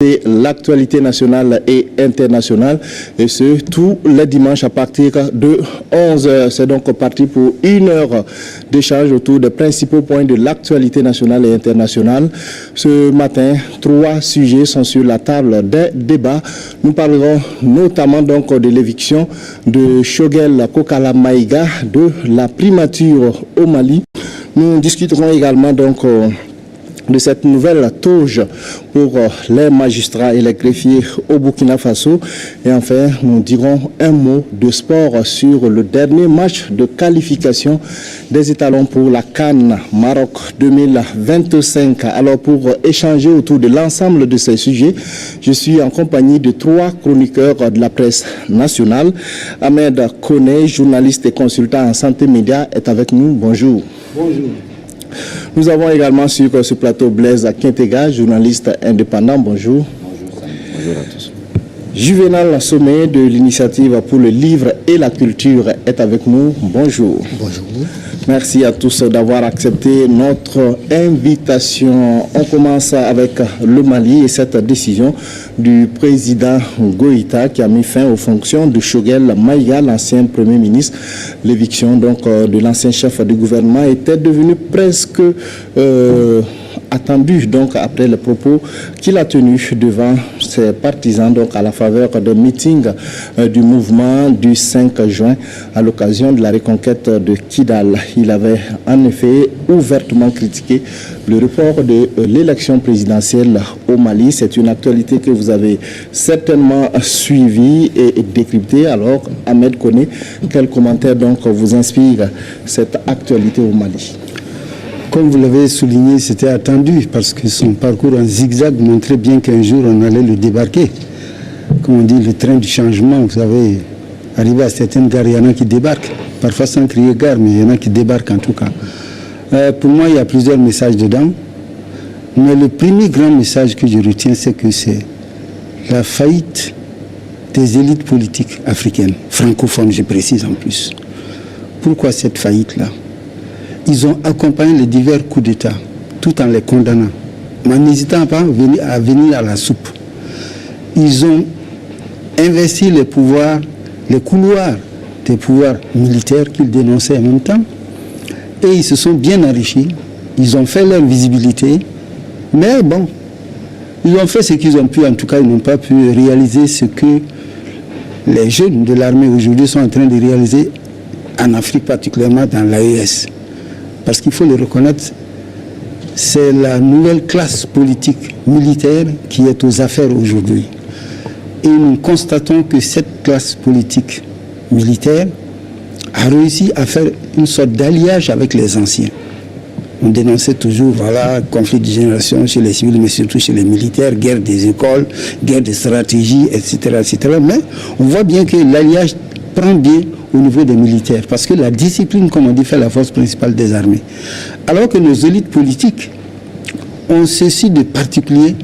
L'actualité nationale et internationale, et ce, tous les dimanches à partir de 11h. C'est donc parti pour une heure d'échange autour des principaux points de l'actualité nationale et internationale. Ce matin, 3 sujets sont sur la table des débats. Nous parlerons notamment donc de l'éviction de Choguel Kokala Maïga de la primature au Mali. Nous discuterons également donc de cette nouvelle touche pour les magistrats et les greffiers au Burkina Faso. Et enfin, nous dirons un mot de sport sur le dernier match de qualification des étalons pour la CAN Maroc 2025. Alors, pour échanger autour de l'ensemble de ces sujets, je suis en compagnie de 3 chroniqueurs de la presse nationale. Ahmed Kone, journaliste et consultant en santé média, est avec nous. Bonjour. Bonjour. Nous avons également sur ce plateau Blaise Kintega, journaliste indépendant. Bonjour. Bonjour à tous. Juvenal Sommet de l'initiative pour le livre et la culture est avec nous. Bonjour. Bonjour. Merci à tous d'avoir accepté notre invitation. On commence avec le Mali et cette décision du président Goïta qui a mis fin aux fonctions de Choguel Maïga, l'ancien Premier ministre. L'éviction donc de l'ancien chef du gouvernement était devenue presque attendu donc après les propos qu'il a tenus devant ses partisans donc à la faveur d'un meeting du mouvement du 5 juin à l'occasion de la reconquête de Kidal. Il avait en effet ouvertement critiqué le report de l'élection présidentielle au Mali. C'est une actualité que vous avez certainement suivie et décryptée. Alors Ahmed Kone, quel commentaire donc vous inspire cette actualité au Mali? Comme vous l'avez souligné, c'était attendu parce que son parcours en zigzag montrait bien qu'un jour on allait le débarquer. Comme on dit, le train du changement, vous savez, arrivé à certaines gares, il y en a qui débarquent, parfois sans crier gare, mais il y en a qui débarquent en tout cas. Pour moi, il y a plusieurs messages dedans, mais le premier grand message que je retiens, c'est que c'est la faillite des élites politiques africaines, francophones, je précise en plus. Pourquoi cette faillite-là? Ils ont accompagné les divers coups d'État, tout en les condamnant, mais en n'hésitant pas à venir à la soupe. Ils ont investi les pouvoirs, les couloirs des pouvoirs militaires qu'ils dénonçaient en même temps, et ils se sont bien enrichis, ils ont fait leur visibilité, mais bon, ils ont fait ce qu'ils ont pu, en tout cas ils n'ont pas pu réaliser ce que les jeunes de l'armée aujourd'hui sont en train de réaliser en Afrique, particulièrement dans l'AES. Parce qu'il faut le reconnaître, c'est la nouvelle classe politique militaire qui est aux affaires aujourd'hui. Et nous constatons que cette classe politique militaire a réussi à faire une sorte d'alliage avec les anciens. On dénonçait toujours, voilà, conflit de génération chez les civils, mais surtout chez les militaires, guerre des écoles, guerre des stratégies, etc., etc. Mais on voit bien que l'alliage prend bien au niveau des militaires, parce que la discipline, comme on dit, fait la force principale des armées. Alors que nos élites politiques ont ceci de particulier,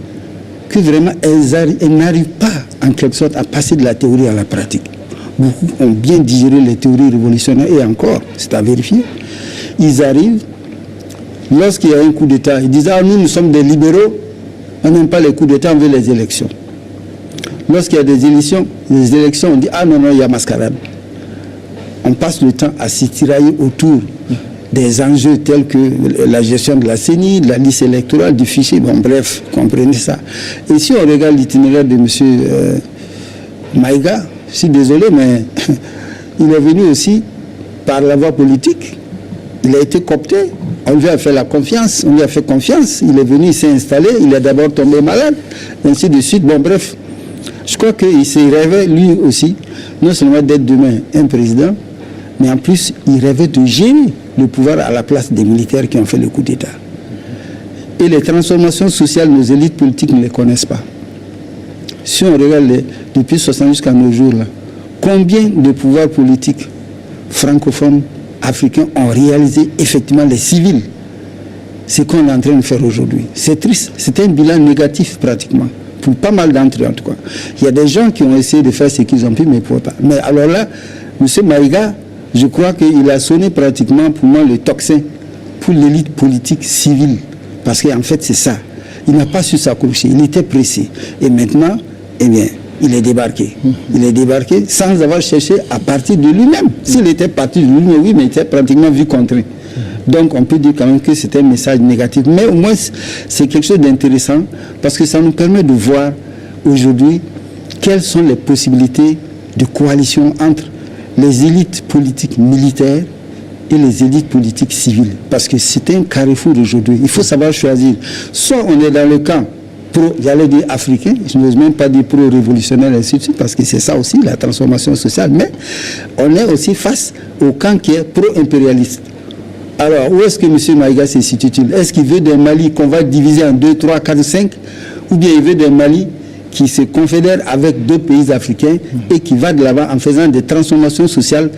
que vraiment elles n'arrivent pas en quelque sorte à passer de la théorie à la pratique. Beaucoup ont bien digéré les théories révolutionnaires, et encore, c'est à vérifier. Ils arrivent, lorsqu'il y a un coup d'État, ils disent « Ah, nous sommes des libéraux, on n'aime pas les coups d'État, on veut les élections. » Lorsqu'il y a des élections, on dit « Ah non, non, il y a mascarade. » On passe le temps à s'y tirailler autour des enjeux tels que la gestion de la CENI, de la liste électorale, du fichier, bon bref, comprenez ça. Et si on regarde l'itinéraire de M. Maïga, je suis désolé, mais il est venu aussi par la voie politique. Il a été coopté, on lui a fait la confiance, on lui a fait confiance, il est venu, il s'est installé, il est d'abord tombé malade, ainsi de suite, bon bref. Je crois qu'il se rêvait lui aussi, non seulement d'être demain un président, mais en plus, il rêvait de gérer le pouvoir à la place des militaires qui ont fait le coup d'État. Et les transformations sociales, nos élites politiques ne les connaissent pas. Si on regarde depuis 60 jusqu'à nos jours, là, combien de pouvoirs politiques francophones, africains ont réalisé effectivement les civils? C'est ce qu'on est en train de faire aujourd'hui. C'est triste, c'est un bilan négatif pratiquement. Pour pas mal d'entre eux en tout cas. Il y a des gens qui ont essayé de faire ce qu'ils ont pu, mais pour pas. Mais alors là, M. Maïga, je crois qu'il a sonné pratiquement pour moi le tocsin pour l'élite politique civile. Parce qu'en fait, c'est ça. Il n'a pas su s'accrocher, il était pressé. Et maintenant, eh bien, il est débarqué. Il est débarqué sans avoir cherché à partir de lui-même. S'il était parti de lui-même, oui, mais il était pratiquement vu contraint. Donc on peut dire quand même que c'était un message négatif. Mais au moins, c'est quelque chose d'intéressant parce que ça nous permet de voir aujourd'hui quelles sont les possibilités de coalition entre les élites politiques militaires et les élites politiques civiles. Parce que c'est un carrefour aujourd'hui. Il faut savoir choisir. Soit on est dans le camp j'allais dire africain, je n'ose même pas dire pro-révolutionnaire, ainsi de suite, parce que c'est ça aussi, la transformation sociale, mais on est aussi face au camp qui est pro-impérialiste. Alors, où est-ce que M. Maïga se situe-t-il? Est-ce qu'il veut d'un Mali qu'on va diviser en 2, 3, 4, 5, ou bien il veut d'un Mali qui se confédère avec d'autres pays africains et qui va de l'avant en faisant des transformations sociales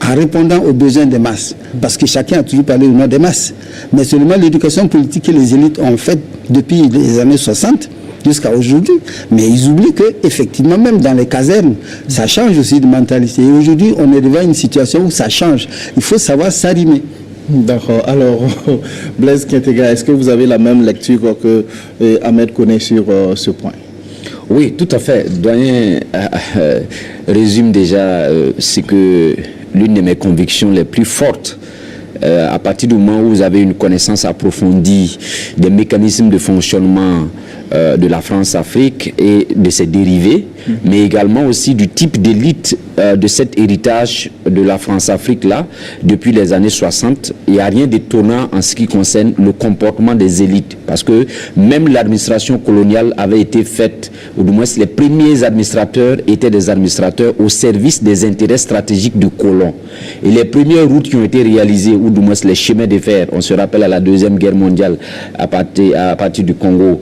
en répondant aux besoins des masses. Parce que chacun a toujours parlé au nom des masses. Mais seulement l'éducation politique que les élites ont faite depuis les années 60 jusqu'à aujourd'hui. Mais ils oublient qu'effectivement, même dans les casernes, ça change aussi de mentalité. Et aujourd'hui, on est devant une situation où ça change. Il faut savoir s'arrimer. D'accord. Alors, Blaise Quintega, est-ce que vous avez la même lecture que Ahmed connaît sur ce point? Oui, tout à fait. Doyen résume déjà ce que l'une de mes convictions les plus fortes. À partir du moment où vous avez une connaissance approfondie des mécanismes de fonctionnement de la France-Afrique et de ses dérivés, mais également aussi du type d'élite de cet héritage de la France-Afrique-là, depuis les années 60, il n'y a rien d'étonnant en ce qui concerne le comportement des élites, parce que même l'administration coloniale avait été faite, ou du moins les premiers administrateurs étaient des administrateurs au service des intérêts stratégiques du colon. Et les premières routes qui ont été réalisées, ou du moins les chemins de fer, on se rappelle à la Deuxième Guerre mondiale, à partir du Congo,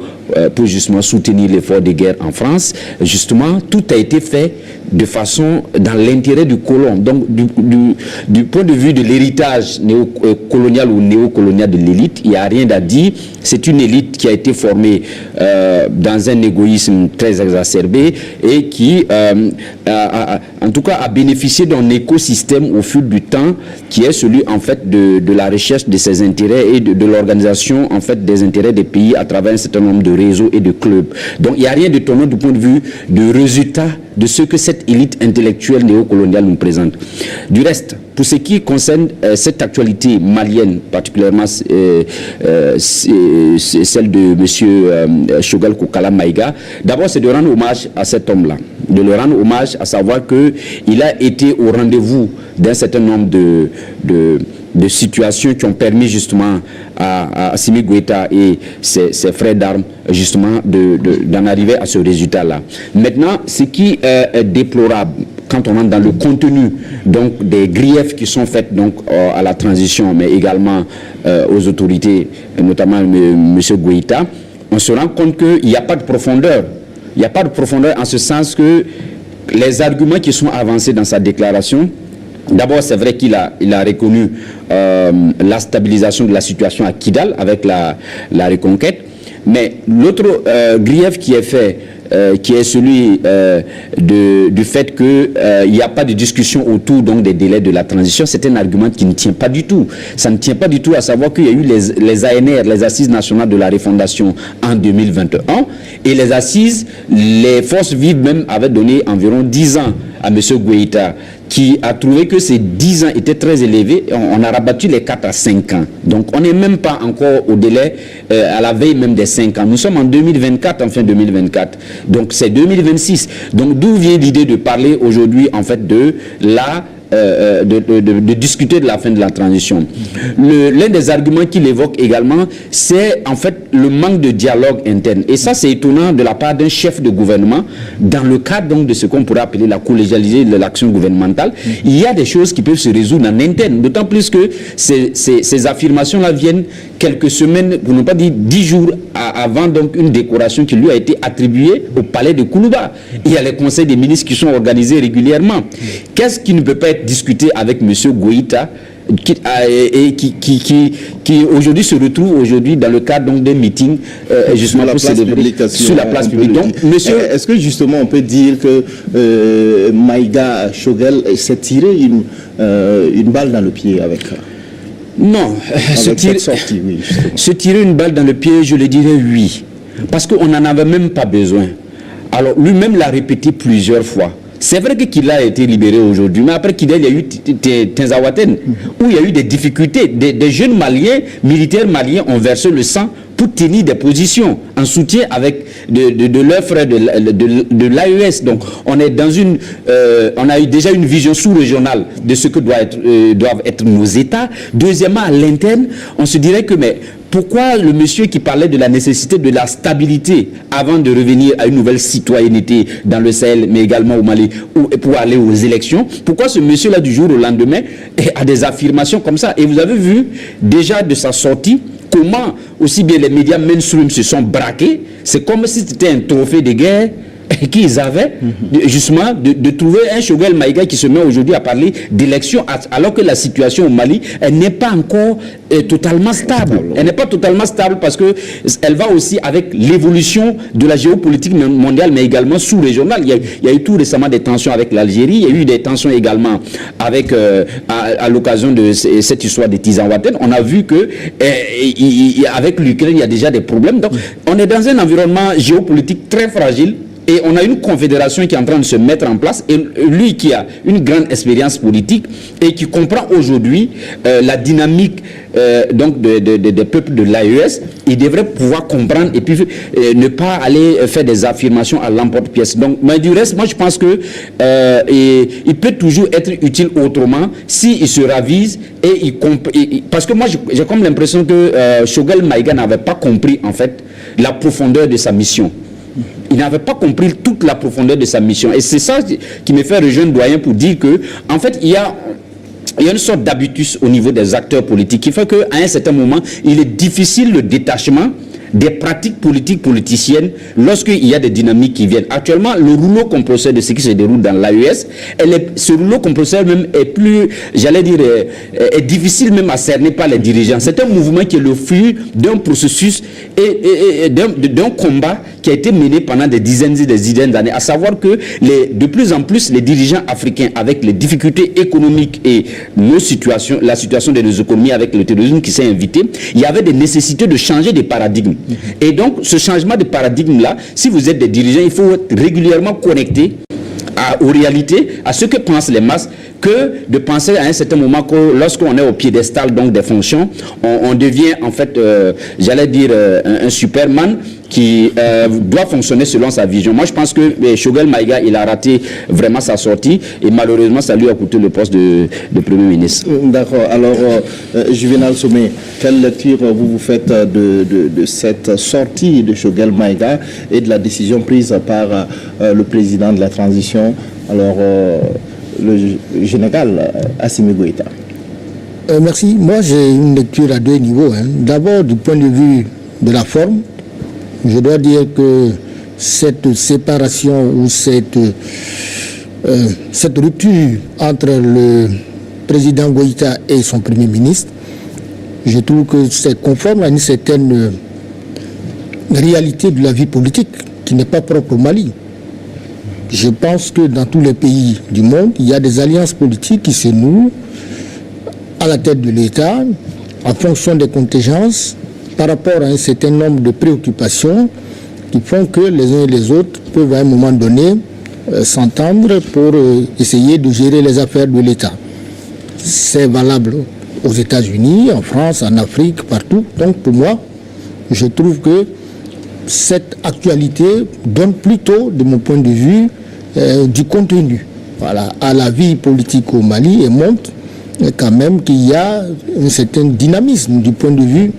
pour justement soutenir l'effort de guerre en France, justement, tout a été fait de façon dans l'intérêt du colon. Donc, du point de vue de l'héritage néocolonial ou néocolonial de l'élite, il n'y a rien à dire. C'est une élite qui a été formée dans un égoïsme très exacerbé et qui, en tout cas, a bénéficié d'un écosystème au fil du temps qui est celui, en fait, de la recherche de ses intérêts et de l'organisation, en fait, des intérêts des pays à travers un certain nombre de réseaux et de clubs. Donc, il n'y a rien d'étonnant du point de vue de résultat de ce que cette élite intellectuelle néocoloniale nous présente. Du reste, pour ce qui concerne cette actualité malienne, particulièrement celle de M. Choguel Kokala Maïga, d'abord c'est de rendre hommage à cet homme-là, de le rendre hommage, à savoir qu'il a été au rendez-vous d'un certain nombre de situations qui ont permis justement à Assimi Goïta et ses frères d'armes justement d'en arriver à ce résultat-là. Maintenant, ce qui est déplorable quand on entre dans le contenu donc des griefs qui sont faits donc à la transition, mais également aux autorités, notamment M. Goïta, on se rend compte qu'il n'y a pas de profondeur. Il n'y a pas de profondeur en ce sens que les arguments qui sont avancés dans sa déclaration, d'abord, c'est vrai qu'il a reconnu la stabilisation de la situation à Kidal avec la reconquête, mais l'autre grief qui est fait, qui est celui du fait qu'il n'y a pas de discussion autour donc, des délais de la transition, c'est un argument qui ne tient pas du tout. Ça ne tient pas du tout à savoir qu'il y a eu les ANR, les Assises nationales de la refondation en 2021, et les Assises, les forces vives même avaient donné environ 10 ans à M. Goïta, qui a trouvé que ces 10 ans étaient très élevés. On a rabattu les 4 à 5 ans. Donc, on n'est même pas encore au délai, à la veille même des 5 ans. Nous sommes en 2024, en fin 2024. Donc, c'est 2026. Donc, d'où vient l'idée de parler aujourd'hui, en fait, de discuter de la fin de la transition. L'un des arguments qu'il évoque également, c'est en fait le manque de dialogue interne. Et ça, c'est étonnant de la part d'un chef de gouvernement, dans le cadre donc de ce qu'on pourrait appeler la collégialité de l'action gouvernementale. Il y a des choses qui peuvent se résoudre en interne, d'autant plus que ces affirmations-là viennent quelques semaines, pour ne pas dire 10 jours avant donc une décoration qui lui a été attribuée au palais de Koulouba. Il y a les conseils des ministres qui sont organisés régulièrement. Qu'est-ce qui ne peut pas être discuté avec M. Goïta qui aujourd'hui se retrouve dans le cadre d'un meeting justement pour célébrer sur la place publique. Donc, monsieur, est-ce que justement on peut dire que Maïga Choguel s'est tiré une balle dans le pied avec non, se tirer une balle dans le pied, je le dirais oui. parce qu'on n'en avait même pas besoin. Alors lui-même l'a répété plusieurs fois. C'est vrai qu'il a été libéré aujourd'hui, mais après Kidal, il y a eu Tinzaouaten, où il y a eu des difficultés. Des jeunes Maliens, militaires maliens, ont versé le sang pour tenir des positions en soutien avec de leurs frères de l'AES. Donc on est dans on a eu déjà une vision sous-régionale de ce que doivent être nos États. Deuxièmement, à l'interne, on se dirait que mais pourquoi le monsieur qui parlait de la nécessité de la stabilité avant de revenir à une nouvelle citoyenneté dans le Sahel, mais également au Mali, pour aller aux élections, pourquoi ce monsieur-là du jour au lendemain a des affirmations comme ça? Et vous avez vu déjà de sa sortie comment aussi bien les médias mainstream se sont braqués. C'est comme si c'était un trophée de guerre qu'ils avaient, justement, de trouver un Choguel Maïga qui se met aujourd'hui à parler d'élections, alors que la situation au Mali, elle n'est pas encore totalement stable. Elle n'est pas totalement stable parce qu'elle va aussi avec l'évolution de la géopolitique mondiale, mais également sous-régionale. Il y a eu tout récemment des tensions avec l'Algérie, il y a eu des tensions également avec, à l'occasion de cette histoire de Tinzaouaten. On a vu que avec l'Ukraine, il y a déjà des problèmes. Donc, on est dans un environnement géopolitique très fragile. Et on a une confédération qui est en train de se mettre en place. Et lui qui a une grande expérience politique et qui comprend aujourd'hui la dynamique donc des peuples de l'AES, il devrait pouvoir comprendre et puis ne pas aller faire des affirmations à l'emporte-pièce. Donc, mais du reste, moi je pense que il peut toujours être utile autrement s'il se ravise et parce que moi j'ai comme l'impression que Choguel Maïga n'avait pas compris en fait la profondeur de sa mission. Il n'avait pas compris toute la profondeur de sa mission. Et c'est ça qui me fait rejoindre Doyen pour dire que, en fait, il y a une sorte d'habitus au niveau des acteurs politiques qui fait qu'à un certain moment, il est difficile le détachement des pratiques politiques politiciennes lorsqu'il y a des dynamiques qui viennent. Actuellement, le rouleau compresseur de ce qui se déroule dans l'AES, ce rouleau compresseur même est plus, j'allais dire, est difficile même à cerner par les dirigeants. C'est un mouvement qui est le fruit d'un processus et d'un combat qui a été mené pendant des dizaines et des dizaines d'années, à savoir que de plus en plus les dirigeants africains, avec les difficultés économiques et la situation de nos économies avec le terrorisme qui s'est invité, il y avait des nécessités de changer de paradigme. Et donc, ce changement de paradigme-là, si vous êtes des dirigeants, il faut être régulièrement connecté aux réalités, à ce que pensent les masses, que de penser à un certain moment que lorsqu'on est au piédestal donc des fonctions, on devient en fait, j'allais dire, un Superman qui doit fonctionner selon sa vision. Moi, je pense que Choguel Maïga, il a raté vraiment sa sortie et malheureusement, ça lui a coûté le poste de Premier ministre. D'accord. Alors, Juvénal Somé, quelle lecture vous faites de cette sortie de Choguel Maïga et de la décision prise par le président de la transition, alors le général Assimi Goïta? Merci. Moi, j'ai une lecture à deux niveaux. D'abord, du point de vue de la forme, je dois dire que cette séparation ou cette rupture entre le président Goïta et son Premier ministre, je trouve que c'est conforme à une certaine réalité de la vie politique qui n'est pas propre au Mali. Je pense que dans tous les pays du monde, il y a des alliances politiques qui se nouent à la tête de l'État en fonction des contingences par rapport à un certain nombre de préoccupations qui font que les uns et les autres peuvent à un moment donné s'entendre pour essayer de gérer les affaires de l'État. C'est valable aux États-Unis, en France, en Afrique, partout. Donc pour moi, je trouve que cette actualité donne plutôt, de mon point de vue, du contenu à la vie politique au Mali et montre quand même qu'il y a un certain dynamisme du point de vue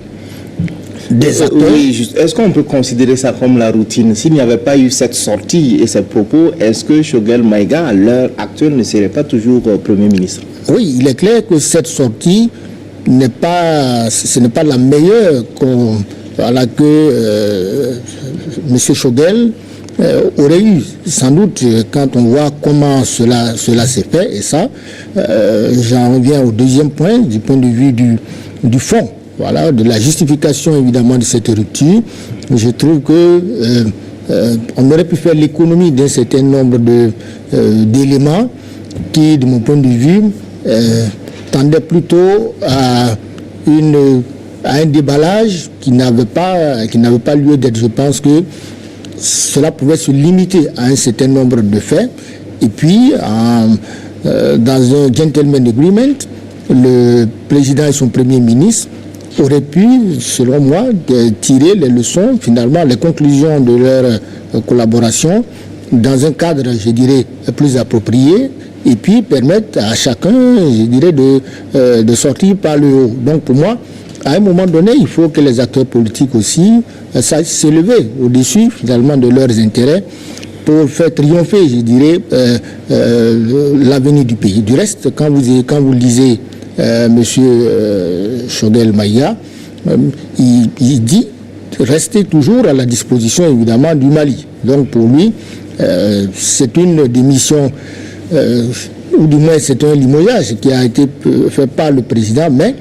des acteurs. Oui, est-ce qu'on peut considérer ça comme la routine? S'il n'y avait pas eu cette sortie et ces propos, est-ce que Choguel Maïga, à l'heure actuelle, ne serait pas toujours Premier ministre? Oui, il est clair que cette sortie ce n'est pas la meilleure que M. Choguel aurait eu. Sans doute, quand on voit comment cela s'est fait, et ça, j'en reviens au deuxième point, du point de vue du fond. Voilà, de la justification évidemment de cette rupture. Je trouve que on aurait pu faire l'économie d'un certain nombre d'éléments qui, de mon point de vue, tendaient plutôt à une à un déballage qui n'avait pas lieu d'être. Je pense que cela pouvait se limiter à un certain nombre de faits. Et puis, dans un gentleman agreement, le président et son premier ministre auraient pu, selon moi, tirer les leçons, finalement, les conclusions de leur collaboration dans un cadre, je dirais, plus approprié, et puis permettre à chacun, je dirais, de sortir par le haut. Donc pour moi, à un moment donné, il faut que les acteurs politiques aussi sachent s'élever au-dessus, finalement, de leurs intérêts pour faire triompher, je dirais, l'avenir du pays. Du reste, quand vous lisez M. Choguel Maïga, il dit rester toujours à la disposition, évidemment, du Mali. Donc pour lui, c'est une démission, ou du moins c'est un limogeage qui a été fait par le président, mais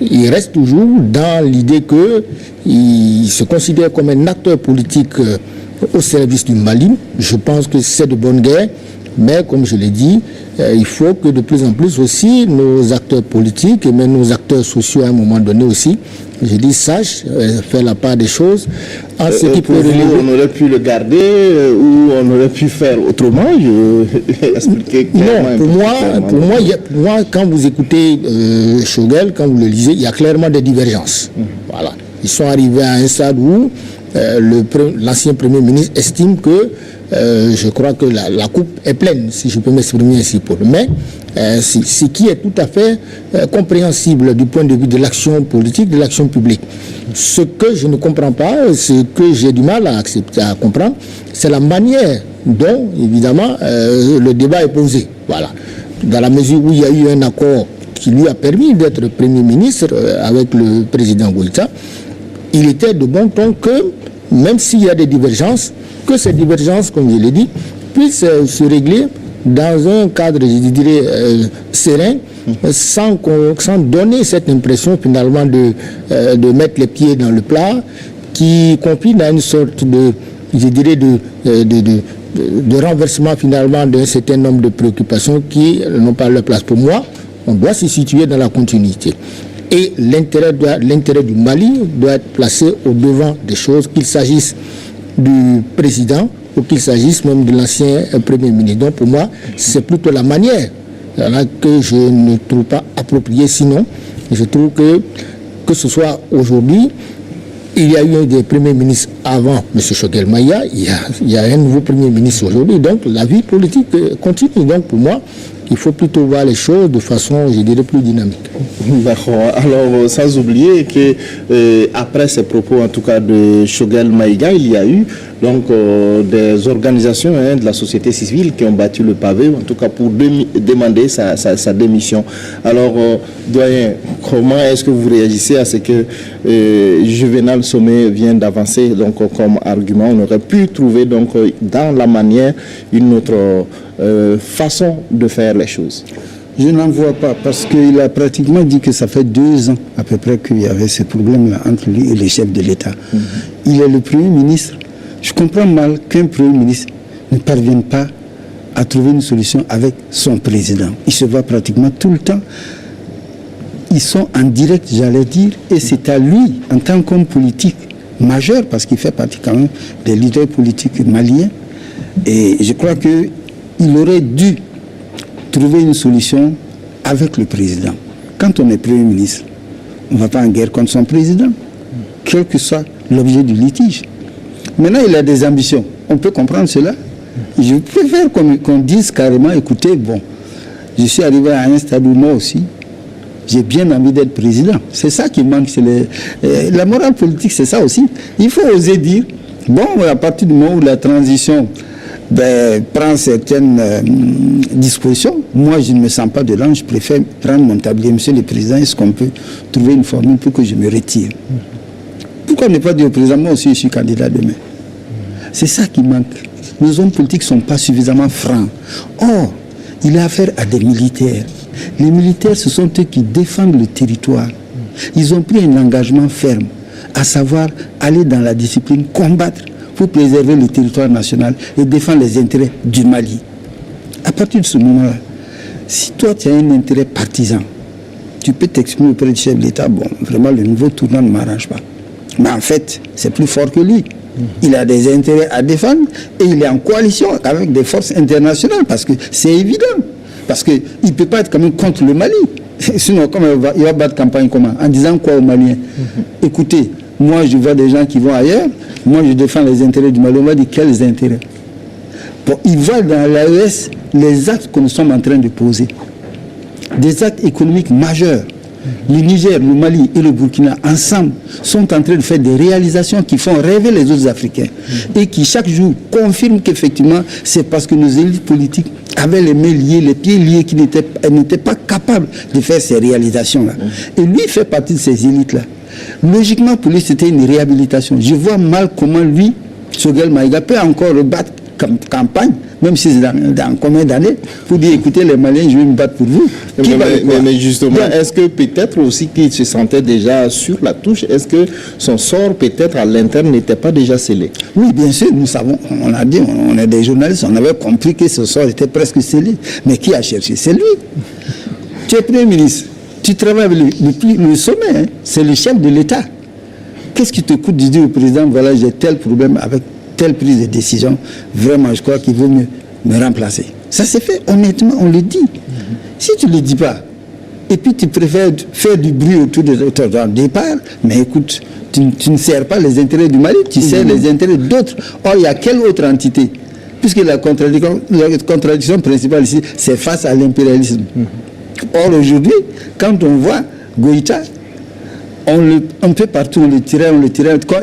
il reste toujours dans l'idée qu'il se considère comme un acteur politique au service du Mali. Je pense que c'est de bonne guerre, mais comme je l'ai dit, il faut que de plus en plus aussi nos acteurs politiques et même nos acteurs sociaux à un moment donné aussi, je dis, sachent faire la part des choses. En ce qui peut on aurait pu le garder ou on aurait pu faire autrement. Expliquer clairement. Non, pour moi, quand vous écoutez Choguel, quand vous le lisez, il y a clairement des divergences. Voilà. Ils sont arrivés à un stade où l'ancien Premier ministre estime que je crois que la coupe est pleine, si je peux m'exprimer ainsi pour le. Mais ce qui est tout à fait compréhensible du point de vue de l'action politique, de l'action publique. Ce que je ne comprends pas, ce que j'ai du mal à accepter, à comprendre, c'est la manière dont, évidemment, le débat est posé. Voilà. Dans la mesure où il y a eu un accord qui lui a permis d'être Premier ministre avec le président Goïta, il était de bon ton que, même s'il y a des divergences, que ces divergences, comme je l'ai dit, puissent se régler dans un cadre, je dirais, serein, sans donner cette impression finalement de mettre les pieds dans le plat, qui confine à une sorte de, je dirais, de renversement finalement d'un certain nombre de préoccupations qui n'ont pas leur place. Pour moi, on doit se situer dans la continuité. Et l'intérêt du Mali doit être placé au devant des choses, qu'il s'agisse du président ou qu'il s'agisse même de l'ancien Premier ministre. Donc pour moi, c'est plutôt la manière que je ne trouve pas appropriée. Sinon, je trouve que ce soit aujourd'hui, il y a eu des premiers ministres avant M. Choguel Maïga, il y a un nouveau Premier ministre aujourd'hui. Donc la vie politique continue. Donc pour moi, il faut plutôt voir les choses de façon, je dirais, plus dynamique. D'accord. Alors, sans oublier que après ces propos, en tout cas de Choguel Maïga, il y a eu donc des organisations de la société civile qui ont battu le pavé, en tout cas pour demander sa démission. Alors, doyen, comment est-ce que vous réagissez à ce que Juvenal Somé vient d'avancer donc comme argument? On aurait pu trouver donc dans la manière une autre façon de faire les choses. Je n'en vois pas, parce qu'il a pratiquement dit que ça fait 2 ans à peu près qu'il y avait ce problème-là entre lui et les chefs de l'État. Il est le Premier ministre. Je comprends mal qu'un Premier ministre ne parvienne pas à trouver une solution avec son président. Il se voit pratiquement tout le temps. Ils sont en direct, j'allais dire, et c'est à lui, en tant qu'homme politique majeur, parce qu'il fait partie quand même des leaders politiques maliens, et je crois qu'il aurait dû trouver une solution avec le président. Quand on est Premier ministre, on ne va pas en guerre contre son président, quel que soit l'objet du litige. Maintenant, il a des ambitions. On peut comprendre cela. Je préfère qu'on dise carrément, écoutez, bon, je suis arrivé à un stade où moi aussi, j'ai bien envie d'être président. C'est ça qui manque. La morale politique, c'est ça aussi. Il faut oser dire, bon, à partir du moment où la transition prend certaines dispositions, moi je ne me sens pas dedans, je préfère prendre mon tablier. Monsieur le Président, est-ce qu'on peut trouver une formule pour que je me retire? Pourquoi ne pas dire au président, moi aussi je suis candidat demain? C'est ça qui manque. Nos hommes politiques ne sont pas suffisamment francs. Or, il a affaire à des militaires. Les militaires, ce sont eux qui défendent le territoire. Ils ont pris un engagement ferme, à savoir aller dans la discipline, combattre pour préserver le territoire national et défendre les intérêts du Mali. À partir de ce moment-là, si toi tu as un intérêt partisan, tu peux t'exprimer auprès du chef de l'État, bon, vraiment le nouveau tournant ne m'arrange pas. Mais en fait, c'est plus fort que lui. Il a des intérêts à défendre et il est en coalition avec des forces internationales parce que c'est évident. Parce qu'il ne peut pas être quand même contre le Mali. Sinon, comment il va battre campagne comment? En disant quoi aux Maliens? Écoutez, moi je vois des gens qui vont ailleurs, moi je défends les intérêts du Mali. On va dire quels intérêts? Bon, il voit dans l'AES les actes que nous sommes en train de poser. Des actes économiques majeurs. Le Niger, le Mali et le Burkina, ensemble, sont en train de faire des réalisations qui font rêver les autres Africains et qui, chaque jour, confirment qu'effectivement, c'est parce que nos élites politiques avaient les mains liées, les pieds liés, qu'ils n'étaient pas capables de faire ces réalisations-là. Et lui fait partie de ces élites-là. Logiquement, pour lui, c'était une réhabilitation. Je vois mal comment lui, Choguel Maïga, peut encore rebattre campagne, même si c'est dans combien d'années, pour dire écoutez les Maliens, je vais me battre pour vous. Mais justement, est-ce que peut-être aussi qu'il se sentait déjà sur la touche, est-ce que son sort peut-être à l'interne n'était pas déjà scellé? Oui, bien sûr, nous savons, on a dit, on est des journalistes, on avait compris que ce sort était presque scellé. Mais qui a cherché? C'est lui. Tu es Premier ministre, tu travailles avec le sommet, hein, c'est le chef de l'État. Qu'est-ce qui te coûte de dire au président, voilà, j'ai tel problème avec telle prise de décision, vraiment, je crois qu'il vaut mieux me remplacer. Ça s'est fait, honnêtement, on le dit. Si tu ne le dis pas, et puis tu préfères faire du bruit autour de ton départ, mais écoute, tu ne sers pas les intérêts du Mali, tu sers les intérêts d'autres. Or, il y a quelle autre entité? Puisque la contradiction principale ici, c'est face à l'impérialisme. Or, aujourd'hui, quand on voit Goïta, on peut partout, on le tirait,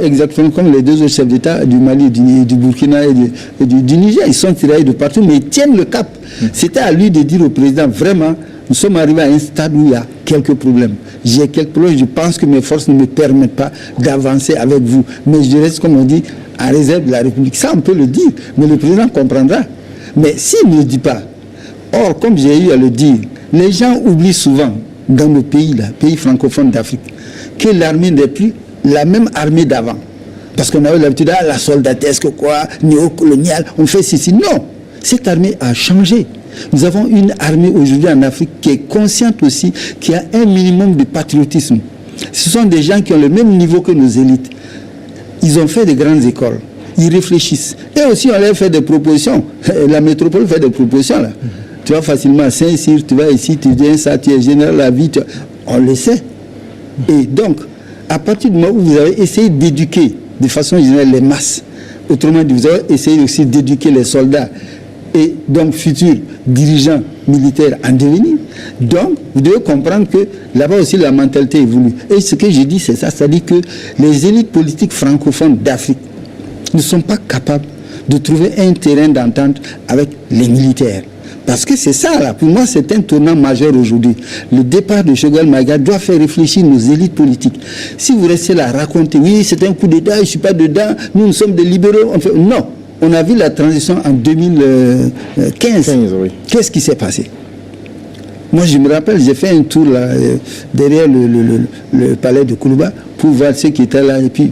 exactement comme les deux autres chefs d'État du Mali, du Burkina et du Niger. Ils sont tirés de partout, mais ils tiennent le cap. C'était à lui de dire au président, vraiment, nous sommes arrivés à un stade où il y a quelques problèmes. J'ai quelques problèmes, je pense que mes forces ne me permettent pas d'avancer avec vous. Mais je reste, comme on dit, en réserve de la République. Ça, on peut le dire, mais le président comprendra. Mais s'il ne le dit pas, or, comme j'ai eu à le dire, les gens oublient souvent, dans nos pays, là, pays francophones d'Afrique, que l'armée n'est plus la même armée d'avant. Parce qu'on avait l'habitude, la soldatesque, quoi, néocoloniale, on fait ceci. Non, cette armée a changé. Nous avons une armée aujourd'hui en Afrique qui est consciente aussi, qui a un minimum de patriotisme. Ce sont des gens qui ont le même niveau que nos élites. Ils ont fait des grandes écoles. Ils réfléchissent. Et aussi, on leur fait des propositions. La métropole fait des propositions, là. Tu vas facilement à Saint-Cyr, tu vas ici, tu viens ça, tu es général la vie. On le sait. Et donc, à partir du moment où vous avez essayé d'éduquer de façon générale les masses, autrement dit, vous avez essayé aussi d'éduquer les soldats et donc futurs dirigeants militaires en devenir, donc vous devez comprendre que là-bas aussi la mentalité évolue. Et ce que je dis, c'est ça, c'est-à-dire que les élites politiques francophones d'Afrique ne sont pas capables de trouver un terrain d'entente avec les militaires. Parce que c'est ça, là. Pour moi, c'est un tournant majeur aujourd'hui. Le départ de Choguel Maïga doit faire réfléchir nos élites politiques. Si vous restez là à raconter, oui, c'est un coup d'État, je ne suis pas dedans, nous sommes des libéraux. Non, on a vu la transition en 2015. Oui. Qu'est-ce qui s'est passé? Moi, je me rappelle, j'ai fait un tour là, derrière le palais de Koulouba pour voir ceux qui étaient là. Et puis,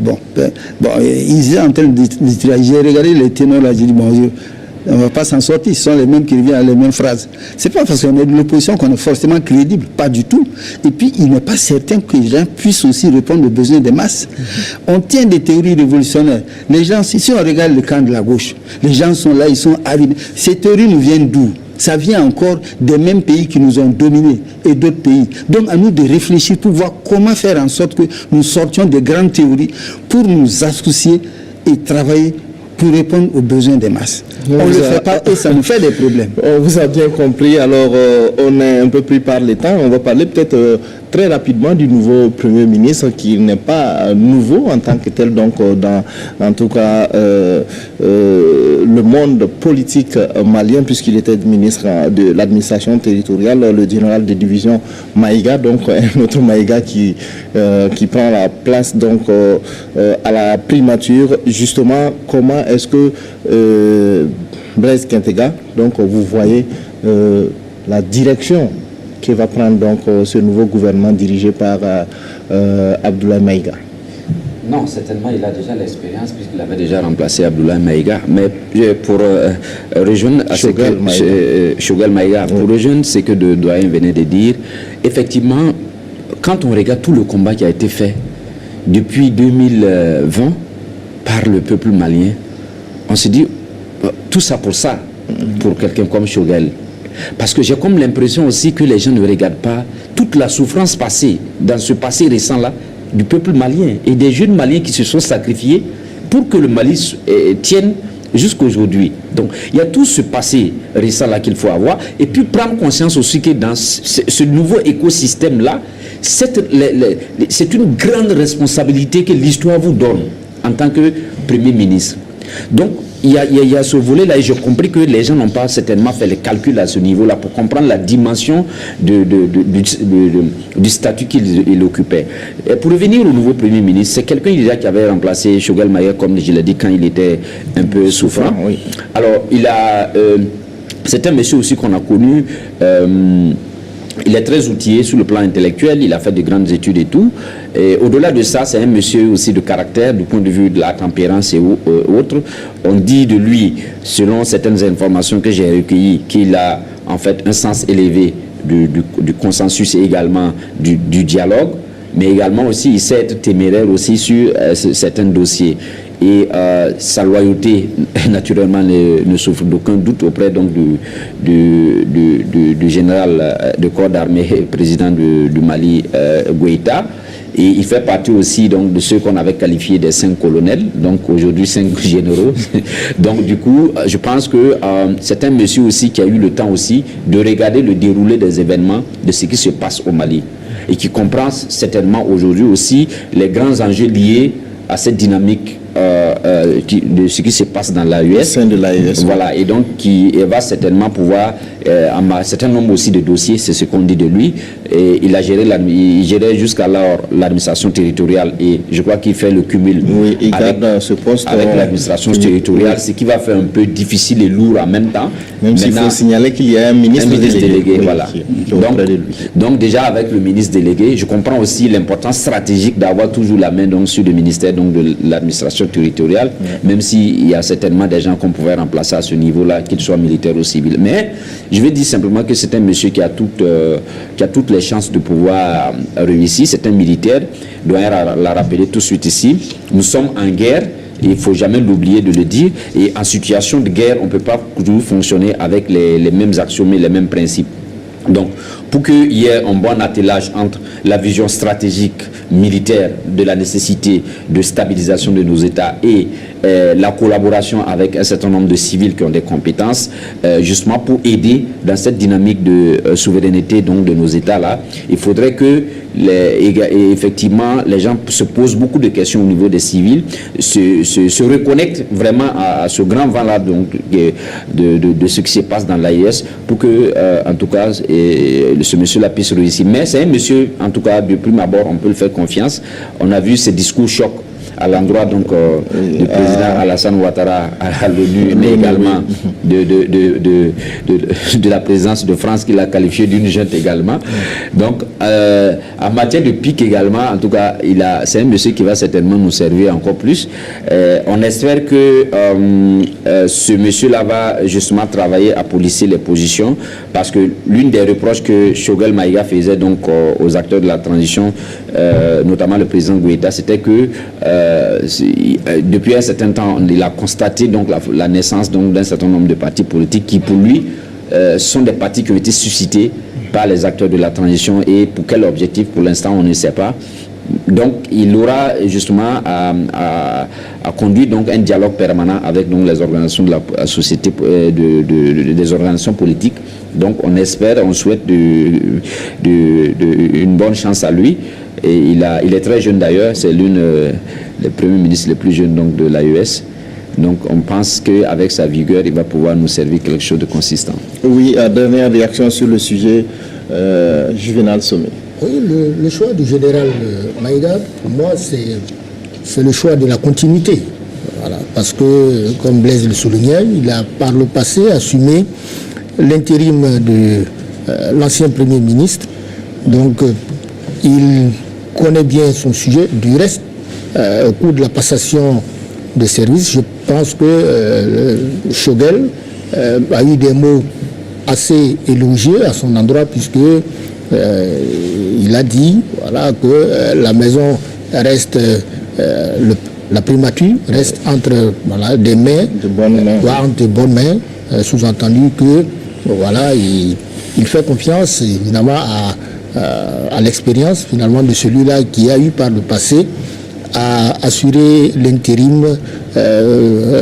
ils étaient en train de travailler. J'ai regardé les ténors là, j'ai dit, bon, on ne va pas s'en sortir, ce sont les mêmes qui reviennent à les mêmes phrases. Ce n'est pas parce qu'on est de l'opposition qu'on est forcément crédible, pas du tout. Et puis, il n'est pas certain que les gens puissent aussi répondre aux besoins des masses. On tient des théories révolutionnaires. Les gens, si on regarde le camp de la gauche, les gens sont là, ils sont arrivés. Ces théories nous viennent d'où? Ça vient encore des mêmes pays qui nous ont dominés et d'autres pays. Donc, à nous de réfléchir pour voir comment faire en sorte que nous sortions des grandes théories pour nous associer et travailler pour répondre aux besoins des masses. On ne le fait pas et ça nous fait des problèmes. On vous a bien compris. Alors, on est un peu pris par les temps. On va parler peut-être très rapidement du nouveau Premier ministre qui n'est pas nouveau en tant que tel, donc en tout cas le monde politique malien, puisqu'il était ministre de l'administration territoriale, le général de division Maïga, donc un autre Maïga qui prend la place donc à la primature. Justement, comment est-ce que Blaise Quintega, donc vous voyez la direction que va prendre donc ce nouveau gouvernement dirigé par Abdoulaye Maïga? Non, certainement, il a déjà l'expérience puisqu'il avait déjà remplacé Abdoulaye Maïga. Mais pour rejoindre Choguel Maïga, pour rejoindre ce que le doyen venait de dire, effectivement, quand on regarde tout le combat qui a été fait depuis 2020 par le peuple malien, on se dit, tout ça, pour quelqu'un comme Choguel. Parce que j'ai comme l'impression aussi que les gens ne regardent pas toute la souffrance passée, dans ce passé récent-là, du peuple malien et des jeunes maliens qui se sont sacrifiés pour que le Mali tienne jusqu'à aujourd'hui. Donc, il y a tout ce passé récent-là qu'il faut avoir et puis prendre conscience aussi que dans ce nouveau écosystème-là, c'est une grande responsabilité que l'histoire vous donne en tant que Premier ministre. Donc, il y a ce volet-là et j'ai compris que les gens n'ont pas certainement fait les calculs à ce niveau-là pour comprendre la dimension du statut qu'il occupait. Et pour revenir au nouveau Premier ministre, c'est quelqu'un déjà qui avait remplacé Choguel Maïga, comme je l'ai dit, quand il était un peu souffrant. Oui. Alors, c'est un monsieur aussi qu'on a connu. Il est très outillé sur le plan intellectuel, il a fait de grandes études et tout. Et au-delà de ça, c'est un monsieur aussi de caractère, du point de vue de la tempérance et autres. On dit de lui, selon certaines informations que j'ai recueillies, qu'il a en fait un sens élevé du consensus et également du dialogue, mais également aussi il sait être téméraire aussi sur certains dossiers. Et sa loyauté, naturellement, ne souffre d'aucun doute auprès donc, du général de corps d'armée, président du Mali, Goïta. Et il fait partie aussi donc, de ceux qu'on avait qualifiés des 5 colonels, donc aujourd'hui 5 généraux. Donc du coup, je pense que c'est un monsieur aussi qui a eu le temps aussi de regarder le déroulé des événements, de ce qui se passe au Mali. Et qui comprend certainement aujourd'hui aussi les grands enjeux liés à cette dynamique de ce qui se passe dans l'AES. Au sein de l'AES. Voilà, et donc qui va certainement pouvoir, un certain nombre aussi de dossiers, c'est ce qu'on dit de lui, et il gérait jusqu'alors l'administration territoriale, et je crois qu'il fait le cumul avec ce poste avec l'administration territoriale, ce qui va faire un peu difficile et lourd en même temps. Même s'il faut signaler qu'il y a un ministre délégué. Voilà. Donc déjà avec le ministre délégué, je comprends aussi l'importance stratégique d'avoir toujours la main donc, sur le ministère donc, de l'administration territoriale, même s'il y a certainement des gens qu'on pouvait remplacer à ce niveau-là, qu'ils soient militaires ou civils. Mais je vais dire simplement que c'est un monsieur qui a toutes les chances de pouvoir réussir. C'est un militaire, doyen l'a rappelé tout de suite ici. Nous sommes en guerre. Il ne faut jamais l'oublier de le dire. Et en situation de guerre, on ne peut pas toujours fonctionner avec les mêmes actions, mais les mêmes principes. Donc, pour qu'il y ait un bon attelage entre la vision stratégique militaire de la nécessité de stabilisation de nos États et la collaboration avec un certain nombre de civils qui ont des compétences, justement pour aider dans cette dynamique de souveraineté donc, de nos États-là, il faudrait que effectivement les gens se posent beaucoup de questions au niveau des civils, se reconnectent vraiment à ce grand vent-là donc, de ce qui se passe dans l'AES pour que, en tout cas, ce monsieur-là puisse réussir. Mais c'est un monsieur, en tout cas, de prime abord, on peut le faire confiance. On a vu ces discours chocs à l'endroit donc du président Alassane Ouattara à l'ONU, mais également de la présidence de France qu'il a qualifié d'une junte également. Donc, en matière de pic également, en tout cas, c'est un monsieur qui va certainement nous servir encore plus. On espère que ce monsieur-là va justement travailler à polisser les positions, parce que l'une des reproches que Choguel Maïga faisait donc aux acteurs de la transition, notamment le président Goïta, c'était que depuis un certain temps, il a constaté donc la naissance d'un certain nombre de partis politiques qui, pour lui, sont des partis qui ont été suscités par les acteurs de la transition, et pour quel objectif, pour l'instant, on ne sait pas. Donc, il aura justement à conduire donc un dialogue permanent avec donc les organisations de la société, des organisations politiques. Donc, on espère, on souhaite une bonne chance à lui. Et il est très jeune d'ailleurs, c'est l'une des premiers ministres les plus jeunes donc, de l'AES. Donc on pense qu'avec sa vigueur, il va pouvoir nous servir quelque chose de consistant. Oui, dernière réaction sur le sujet, Juvenal Sommet. Oui, le choix du général Maïga, pour moi, c'est le choix de la continuité. Voilà, parce que, comme Blaise le soulignait, il a par le passé assumé l'intérim de l'ancien Premier ministre. Donc, il connaît bien son sujet. Du reste, au cours de la passation de service, je pense que Choguel a eu des mots assez élogieux à son endroit, puisque il a dit voilà, que la maison reste, la primature reste entre des mains, entre de bonnes mains, sous-entendu que voilà, il fait confiance évidemment à l'expérience finalement de celui-là qui a eu par le passé à assurer l'intérim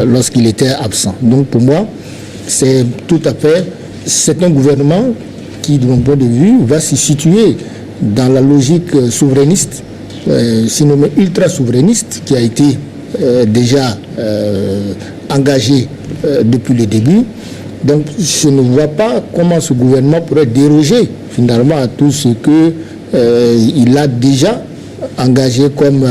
lorsqu'il était absent. Donc pour moi, c'est un gouvernement qui, de mon point de vue, va se situer dans la logique souverainiste, sinon ultra-souverainiste, qui a été déjà engagée depuis le début. Donc je ne vois pas comment ce gouvernement pourrait déroger finalement à tout ce qu'il a déjà engagé comme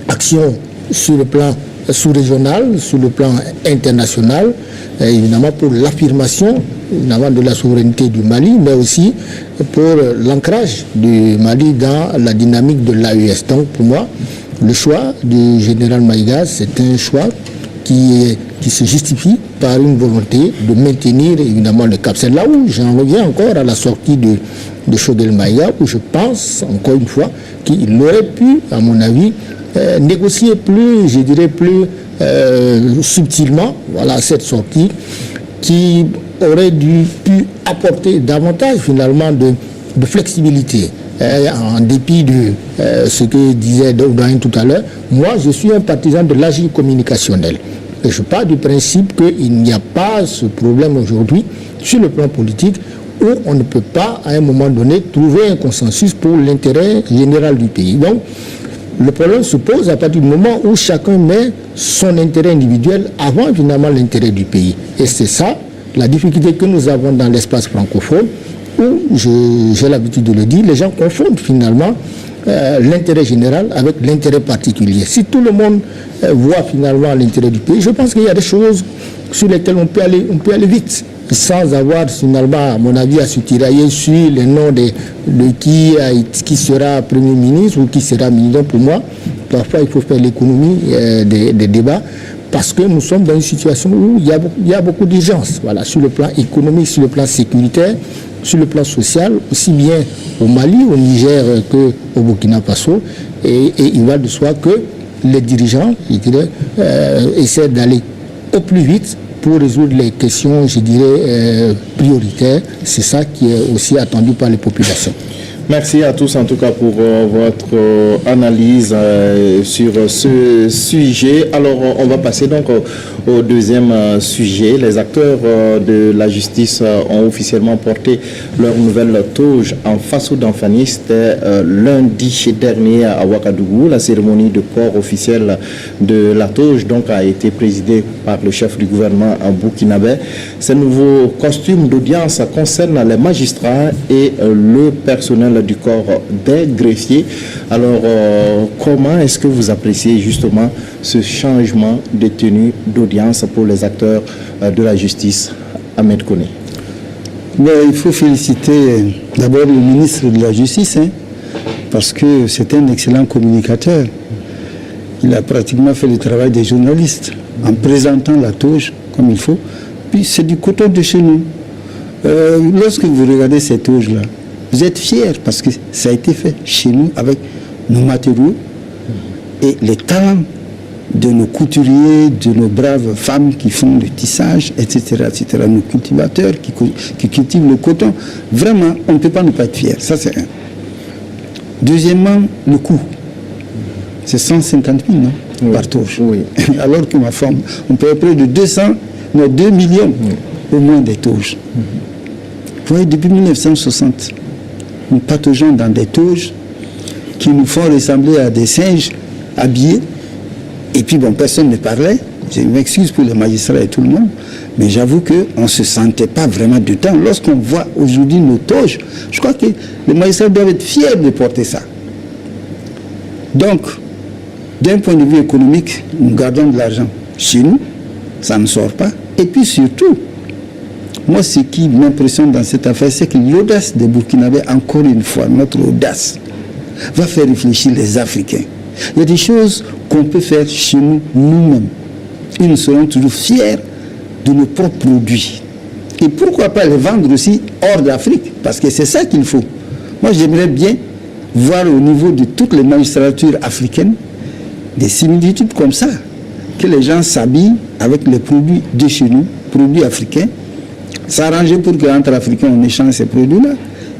action sur le plan sous-régional, sur le plan international, évidemment pour l'affirmation évidemment de la souveraineté du Mali, mais aussi pour l'ancrage du Mali dans la dynamique de l'AES. Donc pour moi, le choix du général Maïga, c'est un choix qui se justifie par une volonté de maintenir évidemment le cap. C'est là où j'en reviens encore à la sortie de Choguel Maïga, où je pense encore une fois qu'il aurait pu, à mon avis, négocier plus, je dirais plus subtilement, voilà, cette sortie qui aurait pu apporter davantage finalement de flexibilité. En dépit de ce que disait Doudouin tout à l'heure, moi je suis un partisan de l'agile communicationnel. Et je pars du principe qu'il n'y a pas ce problème aujourd'hui sur le plan politique où on ne peut pas à un moment donné trouver un consensus pour l'intérêt général du pays. Donc le problème se pose à partir du moment où chacun met son intérêt individuel avant finalement l'intérêt du pays. Et c'est ça la difficulté que nous avons dans l'espace francophone, où j'ai l'habitude de le dire, les gens confondent finalement l'intérêt général avec l'intérêt particulier. Si tout le monde voit finalement l'intérêt du pays, je pense qu'il y a des choses sur lesquelles on peut aller vite, sans avoir finalement, à mon avis, à se tirailler sur les noms de qui sera Premier ministre ou qui sera ministre. Pour moi, parfois il faut faire l'économie des débats, parce que nous sommes dans une situation où il y a beaucoup d'urgence, voilà, sur le plan économique, sur le plan sécuritaire, sur le plan social, aussi bien au Mali, au Niger qu'au Burkina Faso. Et il va de soi que les dirigeants, je dirais, essaient d'aller au plus vite pour résoudre les questions, je dirais, prioritaires. C'est ça qui est aussi attendu par les populations. Merci à tous en tout cas pour votre analyse sur ce sujet. Alors on va passer donc au deuxième sujet. Les acteurs de la justice ont officiellement porté leur nouvelle toge en Faso Damfani. C'était lundi dernier à Ouagadougou. La cérémonie de port officielle de la toge donc a été présidée par le chef du gouvernement burkinabé. Ces nouveaux costumes d'audience concernent les magistrats et le personnel du corps des greffiers. Alors, comment est-ce que vous appréciez justement ce changement de tenue d'audience pour les acteurs de la justice, Ahmed Koné? Il faut féliciter d'abord le ministre de la Justice, parce que c'est un excellent communicateur. Il a pratiquement fait le travail des journalistes en présentant la toge comme il faut. Puis c'est du coton de chez nous. Lorsque vous regardez cette toge-là, vous êtes fiers parce que ça a été fait chez nous avec nos matériaux et les talents de nos couturiers, de nos braves femmes qui font le tissage, etc., etc., nos cultivateurs qui cultivent le coton. Vraiment, on ne peut pas ne pas être fiers. Ça, c'est un. Deuxièmement, le coût. C'est 150 000, non, oui, par toge. Oui. Alors que ma femme, on paye près de 2 millions au moins des toges. Vous voyez, depuis 1960, nous pataugeons dans des toges qui nous font ressembler à des singes habillés. Et puis, bon, personne ne parlait. Je m'excuse pour les magistrats et tout le monde, mais j'avoue qu'on ne se sentait pas vraiment dedans. Lorsqu'on voit aujourd'hui nos toges, je crois que les magistrats doivent être fiers de porter ça. Donc, d'un point de vue économique, nous gardons de l'argent chez nous, ça ne sort pas. Et puis surtout, moi, ce qui m'impressionne dans cette affaire, c'est que l'audace des Burkinabés, encore une fois, notre audace, va faire réfléchir les Africains. Il y a des choses qu'on peut faire chez nous, nous-mêmes. Et nous serons toujours fiers de nos propres produits. Et pourquoi pas les vendre aussi hors d'Afrique? Parce que c'est ça qu'il faut. Moi, j'aimerais bien voir au niveau de toutes les magistratures africaines des similitudes comme ça, que les gens s'habillent avec les produits de chez nous, produits africains, s'arranger pour qu'entre Africains on échange ces produits-là,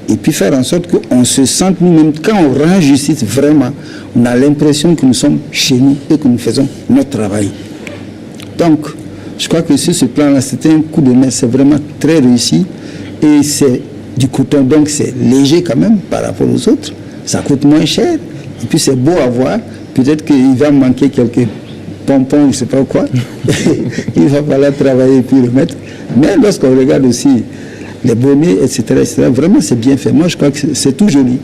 et puis faire en sorte qu'on se sente nous-mêmes, quand on rend justice vraiment, on a l'impression que nous sommes chez nous et que nous faisons notre travail. Donc, je crois que sur ce plan-là, c'était un coup de main, c'est vraiment très réussi, et c'est du coton, donc c'est léger quand même par rapport aux autres, ça coûte moins cher, et puis c'est beau à voir, peut-être qu'il va manquer quelques pompons, je ne sais pas quoi, il va falloir travailler et puis le mettre, mais lorsqu'on regarde aussi les bonnets, etc., vraiment c'est bien fait. Moi je crois que c'est tout joli.